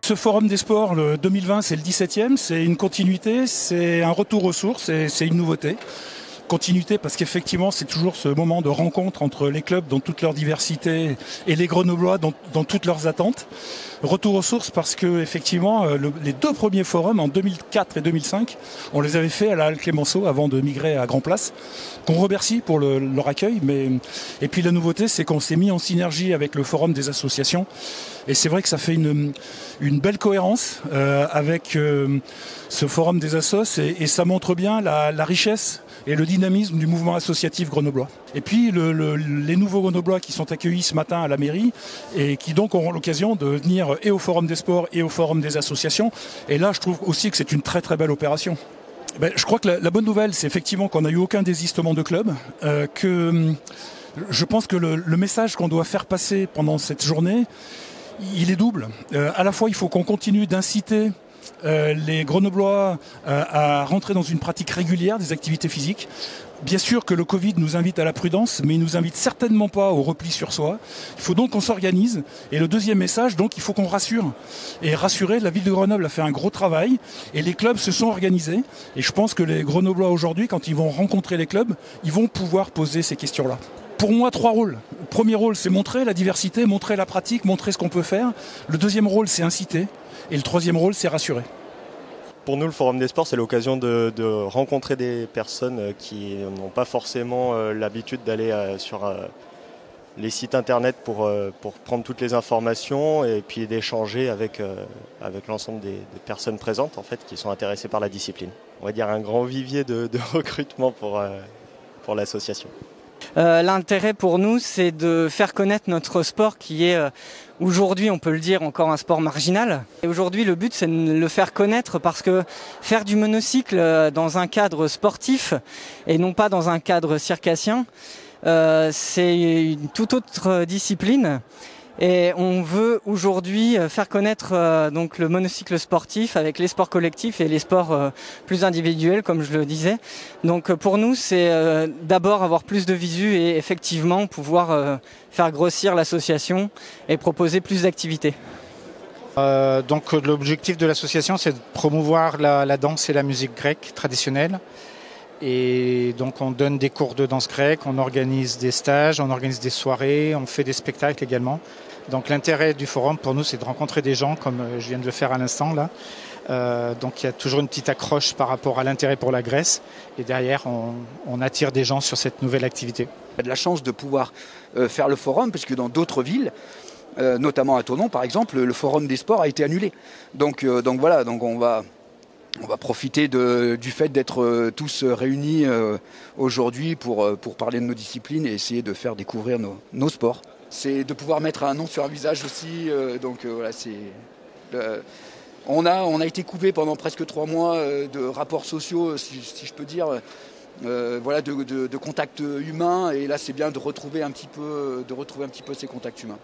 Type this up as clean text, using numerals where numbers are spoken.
Ce forum des sports, le 2020, c'est le 17e, c'est une continuité, c'est un retour aux sources, c'est une nouveauté. Continuité parce qu'effectivement c'est toujours ce moment de rencontre entre les clubs dans toute leur diversité et les Grenoblois dans toutes leurs attentes. Retour aux sources parce que effectivement les deux premiers forums en 2004 et 2005 on les avait fait à la Halle Clémenceau avant de migrer à Grand Place, qu'on remercie pour leur accueil. Et puis la nouveauté c'est qu'on s'est mis en synergie avec le forum des associations et c'est vrai que ça fait une belle cohérence avec ce forum des assos et ça montre bien la richesse et le dynamisme du mouvement associatif grenoblois. Et puis les nouveaux grenoblois qui sont accueillis ce matin à la mairie et qui donc auront l'occasion de venir et au forum des sports et au forum des associations. Et là, je trouve aussi que c'est une très très belle opération. Je crois que la bonne nouvelle, c'est effectivement qu'on n'a eu aucun désistement de club, que je pense que le message qu'on doit faire passer pendant cette journée, il est double. À la fois, il faut qu'on continue d'inciter les Grenoblois à rentrer dans une pratique régulière des activités physiques. Bien sûr que le Covid nous invite à la prudence, mais il nous invite certainement pas au repli sur soi. Il faut donc qu'on s'organise. Et le deuxième message, donc, il faut qu'on rassure. Et rassurer, la ville de Grenoble a fait un gros travail et les clubs se sont organisés. Et je pense que les Grenoblois aujourd'hui, quand ils vont rencontrer les clubs, ils vont pouvoir poser ces questions-là. Pour moi, 3 rôles. Le premier rôle, c'est montrer la diversité, montrer la pratique, montrer ce qu'on peut faire. Le deuxième rôle, c'est inciter. Et le troisième rôle, c'est rassurer. Pour nous, le Forum des sports, c'est l'occasion de rencontrer des personnes qui n'ont pas forcément l'habitude d'aller sur les sites internet pour prendre toutes les informations et puis d'échanger avec l'ensemble des personnes présentes en fait, qui sont intéressées par la discipline. On va dire un grand vivier de recrutement pour l'association. L'intérêt pour nous, c'est de faire connaître notre sport qui est aujourd'hui, on peut le dire, encore un sport marginal. Et aujourd'hui, le but, c'est de le faire connaître parce que faire du monocycle dans un cadre sportif et non pas dans un cadre circassien, c'est une toute autre discipline. Et on veut aujourd'hui faire connaître donc le monocycle sportif avec les sports collectifs et les sports plus individuels, comme je le disais. Donc pour nous, c'est d'abord avoir plus de visu et effectivement pouvoir faire grossir l'association et proposer plus d'activités. Donc l'objectif de l'association, c'est de promouvoir la danse et la musique grecque traditionnelle. Et donc on donne des cours de danse grecque, on organise des stages, on organise des soirées, on fait des spectacles également. Donc l'intérêt du forum pour nous, c'est de rencontrer des gens comme je viens de le faire à l'instant là. Donc il y a toujours une petite accroche par rapport à l'intérêt pour la Grèce et derrière on attire des gens sur cette nouvelle activité. Il y a de la chance de pouvoir faire le forum parce que dans d'autres villes, notamment à Thonon par exemple, le forum des sports a été annulé. Donc voilà, donc on va profiter du fait d'être tous réunis aujourd'hui pour parler de nos disciplines et essayer de faire découvrir nos sports. C'est de pouvoir mettre un nom sur un visage aussi. Voilà, on a été coupé pendant presque 3 mois de rapports sociaux, si je peux dire, voilà, de contacts humains. Et là, c'est bien de retrouver un petit peu ces contacts humains.